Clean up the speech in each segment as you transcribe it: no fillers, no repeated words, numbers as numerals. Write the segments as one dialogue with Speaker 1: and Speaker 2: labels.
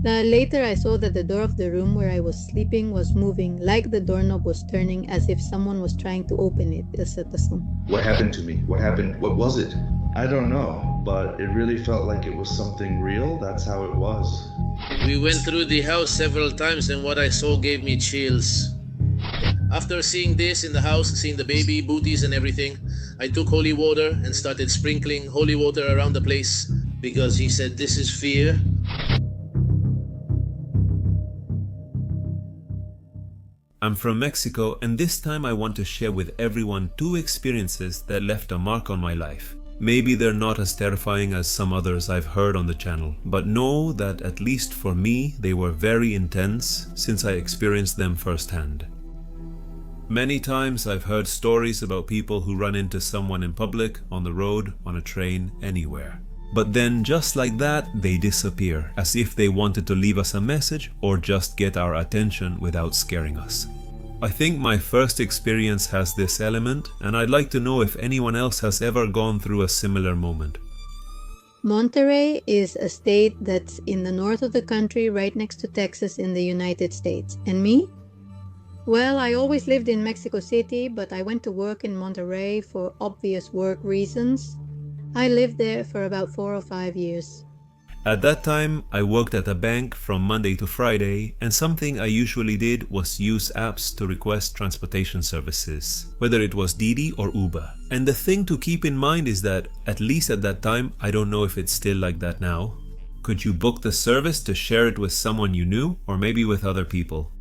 Speaker 1: Later, I saw that the door of the room where I was sleeping was moving, like the doorknob was turning, as if someone was trying to open it.
Speaker 2: What happened to me? What happened? What was it?
Speaker 3: I don't know, but it really felt like it was something real. That's how it was.
Speaker 4: We went through the house several times and what I saw gave me chills. After seeing this in the house, seeing the baby, booties and everything, I took holy water and started sprinkling holy water around the place because he said this is fear.
Speaker 5: I'm from Mexico, and this time I want to share with everyone 2 experiences that left a mark on my life. Maybe they're not as terrifying as some others I've heard on the channel, but know that at least for me, they were very intense since I experienced them firsthand. Many times I've heard stories about people who run into someone in public, on the road, on a train, anywhere. But then just like that, they disappear, as if they wanted to leave us a message or just get our attention without scaring us. I think my first experience has this element, and I'd like to know if anyone else has ever gone through a similar moment.
Speaker 1: Monterrey is a state that's in the north of the country, right next to Texas in the United States. And me? Well, I always lived in Mexico City, but I went to work in Monterrey for obvious work reasons. I lived there for about 4 or 5 years.
Speaker 5: At that time, I worked at a bank from Monday to Friday, and something I usually did was use apps to request transportation services, whether it was Didi or Uber. And the thing to keep in mind is that, at least at that time, I don't know if it's still like that now. Could you book the service to share it with someone you knew, or maybe with other people?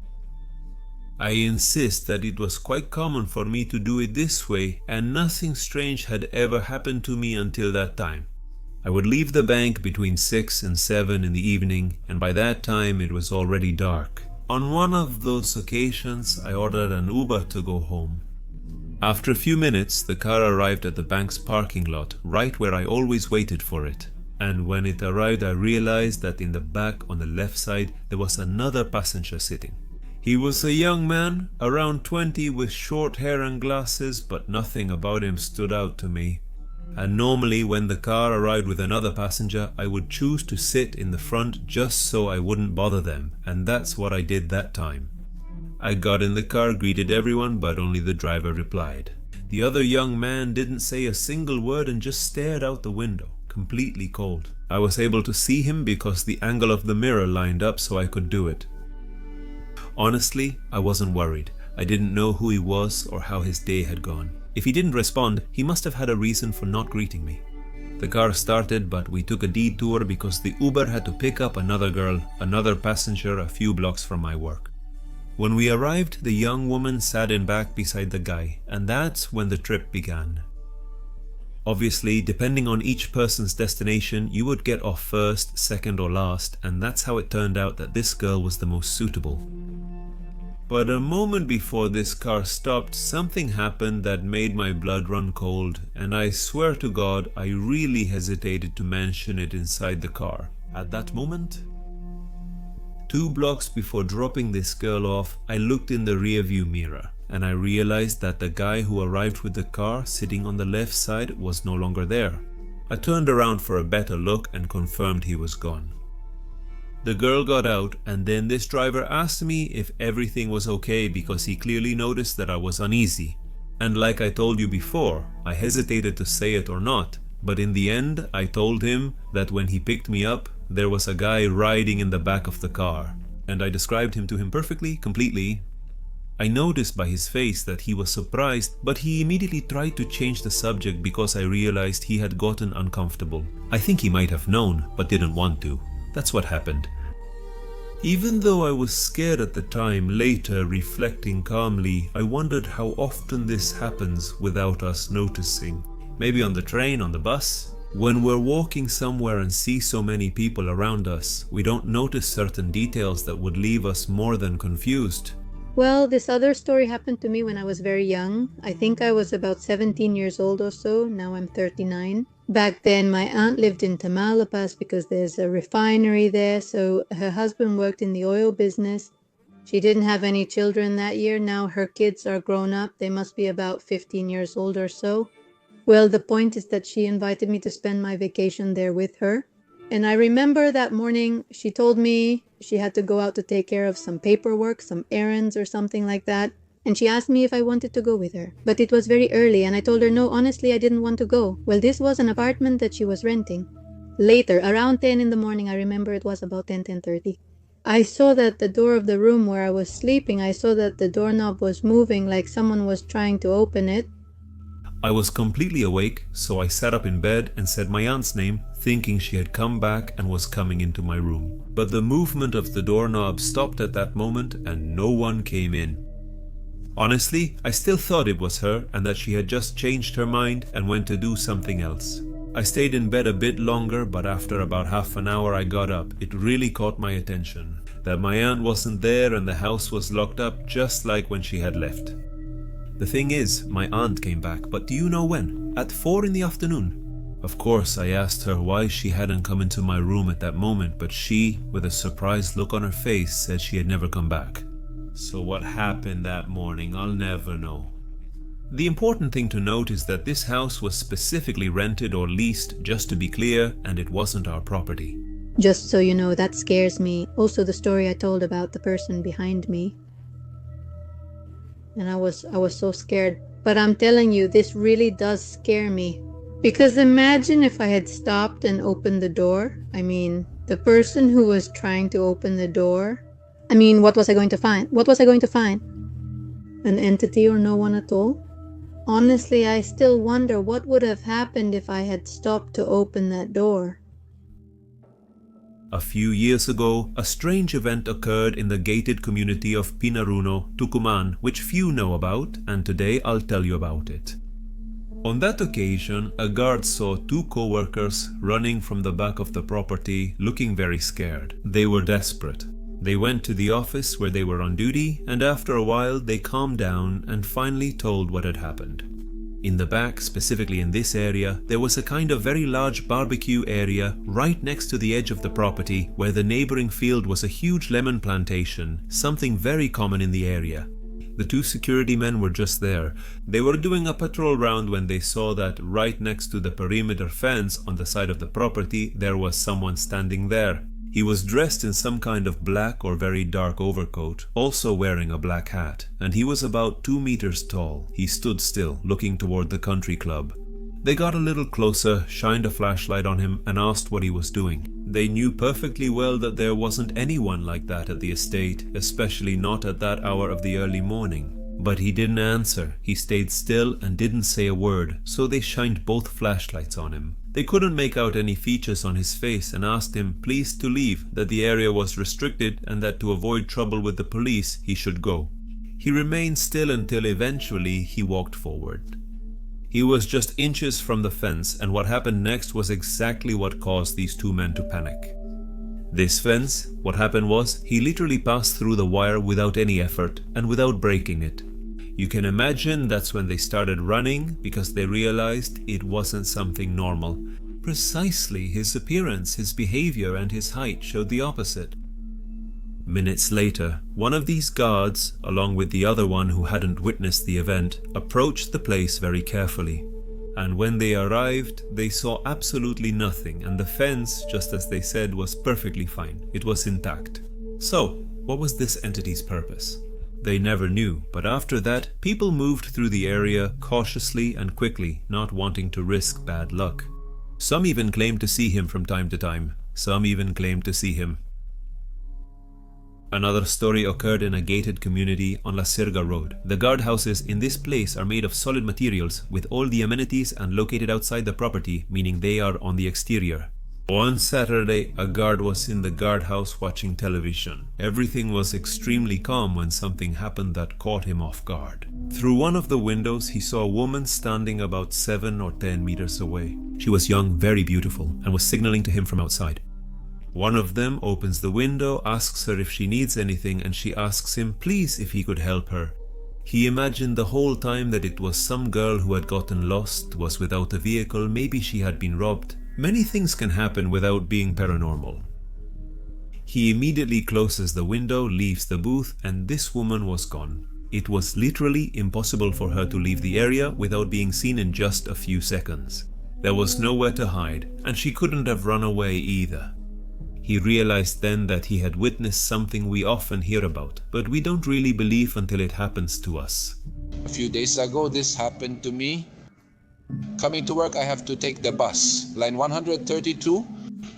Speaker 5: I insist that it was quite common for me to do it this way, and nothing strange had ever happened to me until that time. I would leave the bank between 6 and 7 in the evening, and by that time it was already dark. On one of those occasions, I ordered an Uber to go home. After a few minutes, the car arrived at the bank's parking lot, right where I always waited for it. And when it arrived, I realized that in the back on the left side, there was another passenger sitting. He was a young man, around 20, with short hair and glasses, but nothing about him stood out to me. And normally when the car arrived with another passenger, I would choose to sit in the front just so I wouldn't bother them, and that's what I did that time. I got in the car, greeted everyone, but only the driver replied. The other young man didn't say a single word and just stared out the window, completely cold. I was able to see him because the angle of the mirror lined up so I could do it. Honestly, I wasn't worried. I didn't know who he was or how his day had gone. If he didn't respond, he must have had a reason for not greeting me. The car started, but we took a detour because the Uber had to pick up another girl, another passenger a few blocks from my work. When we arrived, the young woman sat in back beside the guy, and that's when the trip began. Obviously, depending on each person's destination, you would get off first, second or last, and that's how it turned out that this girl was the most suitable. But a moment before this car stopped, something happened that made my blood run cold, and I swear to God, I really hesitated to mention it inside the car. At that moment, 2 blocks before dropping this girl off, I looked in the rearview mirror, and I realized that the guy who arrived with the car sitting on the left side was no longer there. I turned around for a better look and confirmed he was gone. The girl got out, and then this driver asked me if everything was okay because he clearly noticed that I was uneasy. And like I told you before, I hesitated to say it or not, but in the end I told him that when he picked me up, there was a guy riding in the back of the car, and I described him to him perfectly, completely. I noticed by his face that he was surprised, but he immediately tried to change the subject because I realized he had gotten uncomfortable. I think he might have known, but didn't want to. That's what happened. Even though I was scared at the time, later reflecting calmly, I wondered how often this happens without us noticing. Maybe on the train, on the bus. When we're walking somewhere and see so many people around us, we don't notice certain details that would leave us more than confused.
Speaker 1: Well, this other story happened to me when I was very young. I think I was about 17 years old or so. Now I'm 39. Back then, my aunt lived in Tamaulipas because there's a refinery there, so her husband worked in the oil business. She didn't have any children that year. Now her kids are grown up. They must be about 15 years old or so. Well, the point is that she invited me to spend my vacation there with her. And I remember that morning she told me she had to go out to take care of some paperwork, some errands or something like that. And she asked me if I wanted to go with her. But it was very early and I told her no, honestly, I didn't want to go. Well, this was an apartment that she was renting. Later, around 10 in the morning, I remember it was about 10:30. I saw that the door of the room where I was sleeping, I saw that the doorknob was moving like someone was trying to open it.
Speaker 5: I was completely awake, so I sat up in bed and said my aunt's name, thinking she had come back and was coming into my room. But the movement of the doorknob stopped at that moment and no one came in. Honestly, I still thought it was her and that she had just changed her mind and went to do something else. I stayed in bed a bit longer, but after about half an hour I got up. It really caught my attention that my aunt wasn't there and the house was locked up just like when she had left. The thing is, my aunt came back, but do you know when? At 4 in the afternoon. Of course, I asked her why she hadn't come into my room at that moment, but she, with a surprised look on her face, said she had never come back. So what happened that morning, I'll never know. The important thing to note is that this house was specifically rented or leased, just to be clear, and it wasn't our property.
Speaker 1: Just so you know, that scares me. Also the story I told about the person behind me. And I was so scared. But I'm telling you, this really does scare me. Because imagine if I had stopped and opened the door. I mean, the person who was trying to open the door. I mean, what was I going to find? What was I going to find? An entity or no one at all? Honestly, I still wonder what would have happened if I had stopped to open that door.
Speaker 5: A few years ago, a strange event occurred in the gated community of Pinaruno, Tucumán, which few know about, and today I'll tell you about it. On that occasion, a guard saw 2 co-workers running from the back of the property, looking very scared. They were desperate. They went to the office where they were on duty, and after a while they calmed down and finally told what had happened. In the back, specifically in this area, there was a kind of very large barbecue area right next to the edge of the property where the neighboring field was a huge lemon plantation, something very common in the area. The 2 security men were just there. They were doing a patrol round when they saw that right next to the perimeter fence on the side of the property there was someone standing there. He was dressed in some kind of black or very dark overcoat, also wearing a black hat, and he was about 2 meters tall. He stood still, looking toward the country club. They got a little closer, shined a flashlight on him, and asked what he was doing. They knew perfectly well that there wasn't anyone like that at the estate, especially not at that hour of the early morning. But he didn't answer. He stayed still and didn't say a word, so they shined both flashlights on him. They couldn't make out any features on his face and asked him please to leave, that the area was restricted and that to avoid trouble with the police he should go. He remained still until eventually he walked forward. He was just inches from the fence, and what happened next was exactly what caused these 2 men to panic. This fence, what happened was, he literally passed through the wire without any effort and without breaking it. You can imagine that's when they started running because they realized it wasn't something normal. Precisely, his appearance, his behavior, and his height showed the opposite. Minutes later, one of these guards, along with the other one who hadn't witnessed the event, approached the place very carefully. And when they arrived, they saw absolutely nothing, and the fence, just as they said, was perfectly fine. It was intact. So, what was this entity's purpose? They never knew, but after that, people moved through the area cautiously and quickly, not wanting to risk bad luck. Some even claimed to see him from time to time. Some even claimed to see him. Another story occurred in a gated community on La Sirga Road. The guardhouses in this place are made of solid materials with all the amenities and located outside the property, meaning they are on the exterior. One Saturday, a guard was in the guardhouse watching television. Everything was extremely calm when something happened that caught him off guard. Through one of the windows, he saw a woman standing about 7 or 10 meters away. She was young, very beautiful, and was signaling to him from outside. One of them opens the window, asks her if she needs anything, and she asks him please if he could help her. He imagined the whole time that it was some girl who had gotten lost, was without a vehicle, maybe she had been robbed. Many things can happen without being paranormal. He immediately closes the window, leaves the booth, and this woman was gone. It was literally impossible for her to leave the area without being seen in just a few seconds. There was nowhere to hide, and she couldn't have run away either. He realized then that he had witnessed something we often hear about, but we don't really believe until it happens to us.
Speaker 6: A few days ago, this happened to me. Coming to work, I have to take the bus, line 132.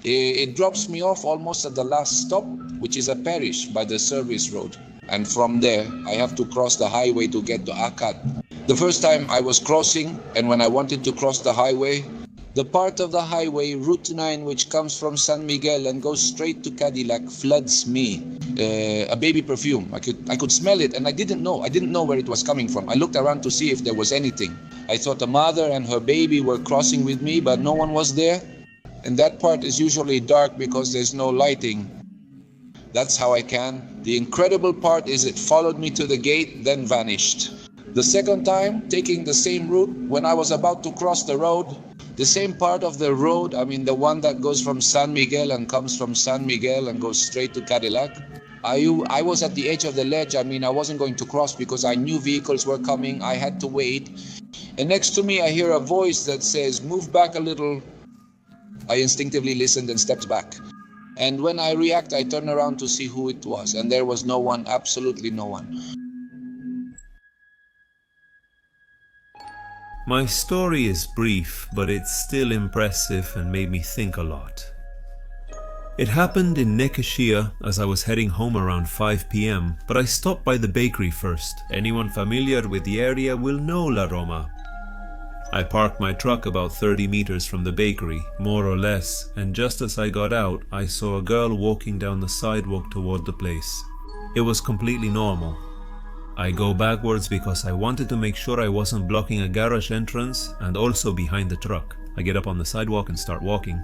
Speaker 6: It drops me off almost at the last stop, which is a parish by the service road. And from there, I have to cross the highway to get to Akat. The first time I was crossing, and when I wanted to cross the highway, the part of the highway, Route 9, which comes from San Miguel and goes straight to Cadillac, floods me. A baby perfume. I could smell it, and I didn't know where it was coming from. I looked around to see if there was anything. I thought a mother and her baby were crossing with me, but no one was there. And that part is usually dark because there's no lighting. That's how I can. The incredible part is it followed me to the gate, then vanished. The second time, taking the same route, when I was about to cross the road, the same part of the road, the one that goes from San Miguel and comes from San Miguel and goes straight to Cadillac, I was at the edge of the ledge. I wasn't going to cross because I knew vehicles were coming. I had to wait. And next to me, I hear a voice that says, "Move back a little." I instinctively listened and stepped back. And when I react, I turn around to see who it was. And there was no one, absolutely no one.
Speaker 5: My story is brief, but it's still impressive and made me think a lot. It happened in Nekeshia as I was heading home around 5 p.m, but I stopped by the bakery first. Anyone familiar with the area will know La Roma. I parked my truck about 30 meters from the bakery, more or less, and just as I got out, I saw a girl walking down the sidewalk toward the place. It was completely normal. I go backwards because I wanted to make sure I wasn't blocking a garage entrance and also behind the truck. I get up on the sidewalk and start walking.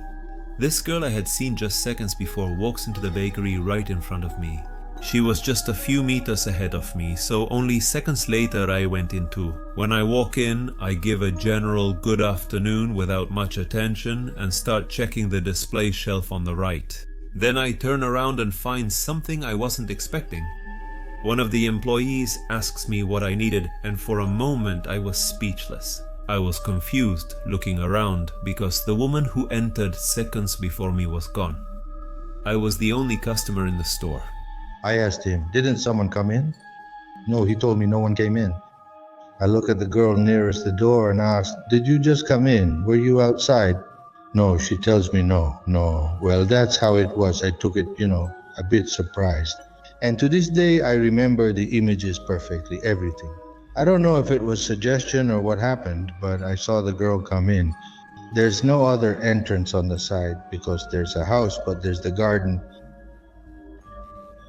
Speaker 5: This girl I had seen just seconds before walks into the bakery right in front of me. She was just a few meters ahead of me, so only seconds later I went in too. When I walk in, I give a general good afternoon without much attention and start checking the display shelf on the right. Then I turn around and find something I wasn't expecting. One of the employees asks me what I needed, and for a moment I was speechless. I was confused, looking around, because the woman who entered seconds before me was gone. I was the only customer in the store.
Speaker 7: I asked him, "Didn't someone come in?" No, he told me no one came in. I look at the girl nearest the door and ask, "Did you just come in? Were you outside?" No, she tells me no. Well, that's how it was. I took it, a bit surprised. And to this day, I remember the images perfectly, everything. I don't know if it was suggestion or what happened, but I saw the girl come in. There's no other entrance on the side because there's a house, but there's the garden.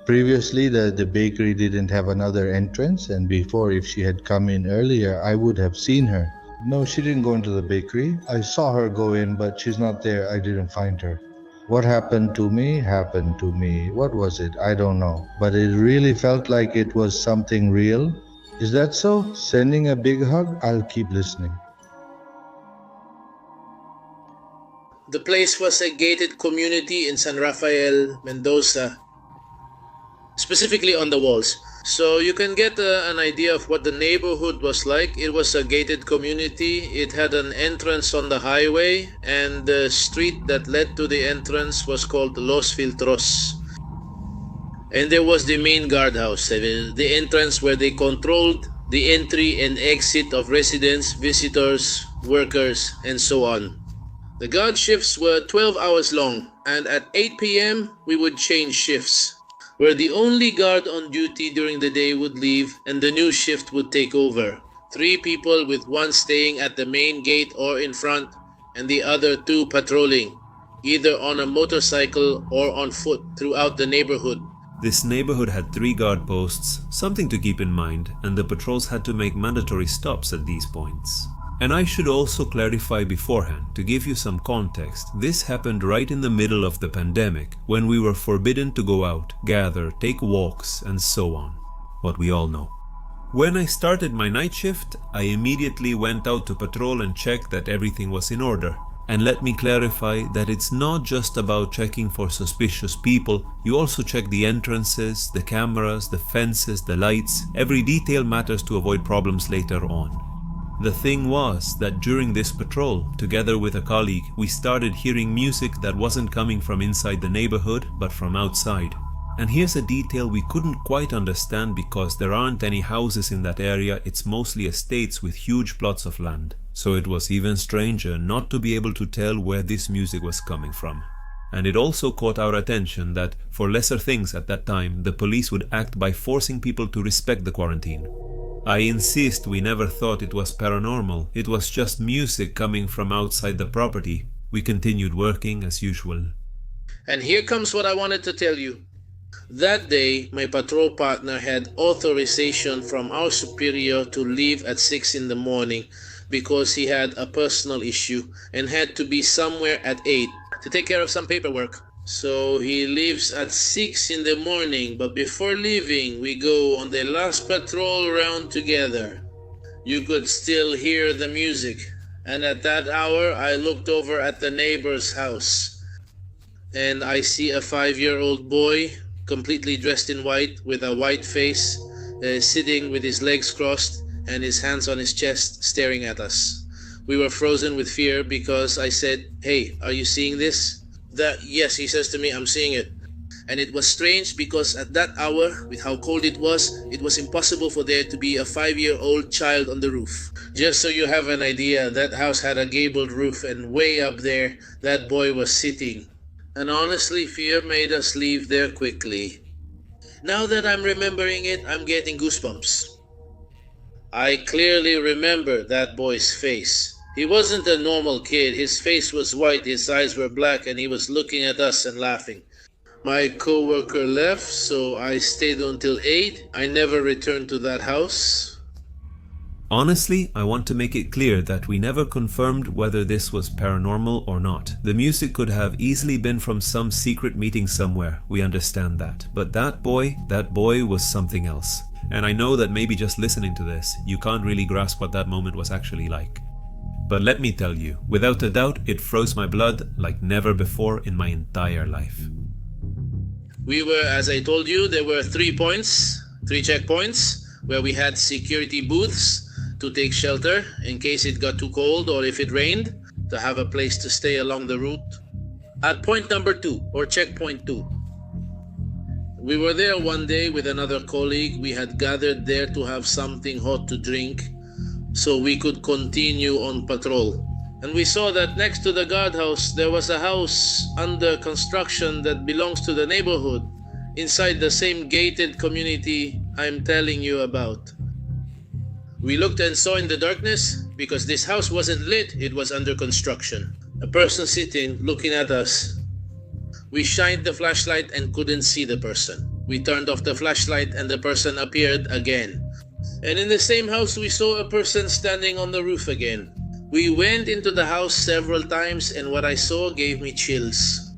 Speaker 7: Previously, the bakery didn't have another entrance, and before, if she had come in earlier, I would have seen her. No, she didn't go into the bakery. I saw her go in, but she's not there. I didn't find her. What happened to me happened to me. What was it? I don't know. But it really felt like it was something real. Is that so? Sending a big hug? I'll keep listening.
Speaker 4: The place was a gated community in San Rafael, Mendoza, specifically on the walls. So you can get an idea of what the neighborhood was like. It was a gated community. It had an entrance on the highway, and the street that led to the entrance was called Los Filtros. And there was the main guardhouse, the entrance where they controlled the entry and exit of residents, visitors, workers, and so on. The guard shifts were 12 hours long, and at 8 p.m. we would change shifts, where the only guard on duty during the day would leave and the new shift would take over. 3 people, with one staying at the main gate or in front, and the other 2 patrolling, either on a motorcycle or on foot throughout the neighborhood.
Speaker 5: This neighborhood had 3 guard posts, something to keep in mind, and the patrols had to make mandatory stops at these points. And I should also clarify beforehand, to give you some context, this happened right in the middle of the pandemic, when we were forbidden to go out, gather, take walks, and so on. What we all know. When I started my night shift, I immediately went out to patrol and check that everything was in order. And let me clarify that it's not just about checking for suspicious people, you also check the entrances, the cameras, the fences, the lights. Every detail matters to avoid problems later on. The thing was that during this patrol, together with a colleague, we started hearing music that wasn't coming from inside the neighborhood, but from outside. And here's a detail we couldn't quite understand because there aren't any houses in that area, it's mostly estates with huge plots of land. So it was even stranger not to be able to tell where this music was coming from. And it also caught our attention that, for lesser things at that time, the police would act by forcing people to respect the quarantine. I insist we never thought it was paranormal, it was just music coming from outside the property. We continued working as usual.
Speaker 4: And here comes what I wanted to tell you. That day, my patrol partner had authorization from our superior to leave at 6 in the morning because he had a personal issue and had to be somewhere at 8 to take care of some paperwork. So he leaves at 6 in the morning, but before leaving, we go on the last patrol round together. You could still hear the music, and at that hour, I looked over at the neighbor's house, and I see a 5-year-old boy, completely dressed in white, with a white face, sitting with his legs crossed and his hands on his chest, staring at us. We were frozen with fear because I said, "Hey, are you seeing this?" Yes, he says to me, "I'm seeing it." And it was strange because at that hour, with how cold it was impossible for there to be a 5-year-old child on the roof. Just so you have an idea, that house had a gabled roof, and way up there, that boy was sitting. And honestly, fear made us leave there quickly. Now that I'm remembering it, I'm getting goosebumps. I clearly remember that boy's face. He wasn't a normal kid. His face was white, his eyes were black, and he was looking at us and laughing. My coworker left, so I stayed until 8. I never returned to that house.
Speaker 5: Honestly, I want to make it clear that we never confirmed whether this was paranormal or not. The music could have easily been from some secret meeting somewhere, we understand that. But that boy was something else. And I know that maybe just listening to this, you can't really grasp what that moment was actually like. But let me tell you, without a doubt, it froze my blood like never before in my entire life.
Speaker 4: We were, as I told you, there were 3 checkpoints, where we had security booths to take shelter in case it got too cold or if it rained, to have a place to stay along the route. At point number 2, or checkpoint 2, we were there one day with another colleague. We had gathered there to have something hot to drink so we could continue on patrol. And we saw that next to the guardhouse, there was a house under construction that belongs to the neighborhood, inside the same gated community I'm telling you about. We looked and saw in the darkness, because this house wasn't lit, it was under construction. A person sitting, looking at us. We shined the flashlight and couldn't see the person. We turned off the flashlight and the person appeared again. And in the same house, we saw a person standing on the roof again. We went into the house several times and what I saw gave me chills.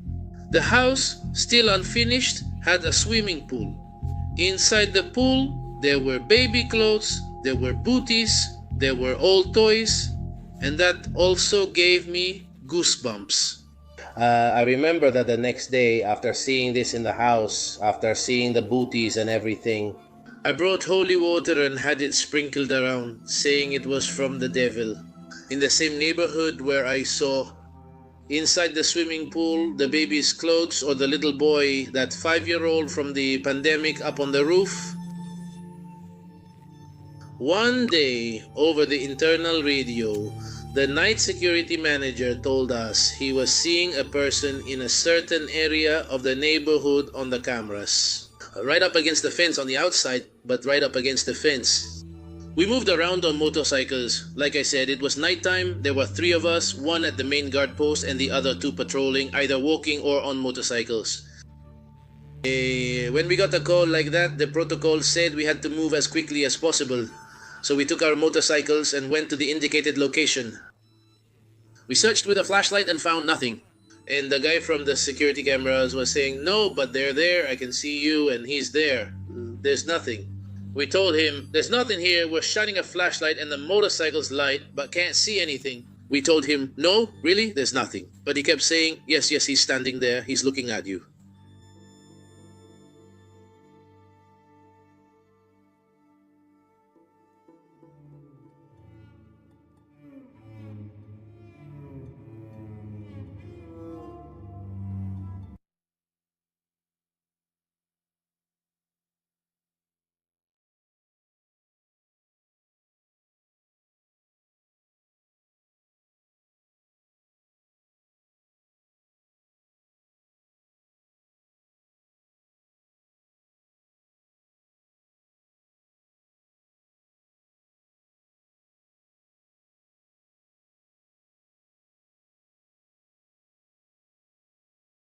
Speaker 4: The house, still unfinished, had a swimming pool. Inside the pool, there were baby clothes, there were booties, there were old toys, and that also gave me goosebumps. I remember that the next day, after seeing this in the house, after seeing the booties and everything, I brought holy water and had it sprinkled around, saying it was from the devil. In the same neighborhood where I saw, inside the swimming pool, the baby's clothes, or the little boy, that 5-year-old from the pandemic up on the roof. One day, over the internal radio, the night security manager told us he was seeing a person in a certain area of the neighborhood on the cameras. Right up against the fence on the outside, but right up against the fence. We moved around on motorcycles. Like I said, it was nighttime. There were 3 of us, 1 at the main guard post and the other 2 patrolling, either walking or on motorcycles. When we got a call like that, the protocol said we had to move as quickly as possible. So we took our motorcycles and went to the indicated location. We searched with a flashlight and found nothing. And the guy from the security cameras was saying, "No, but they're there, I can see you, and he's there. There's nothing." We told him, "There's nothing here, we're shining a flashlight and the motorcycle's light, but can't see anything." We told him, "No, really, there's nothing." But he kept saying, yes, he's standing there, he's looking at you."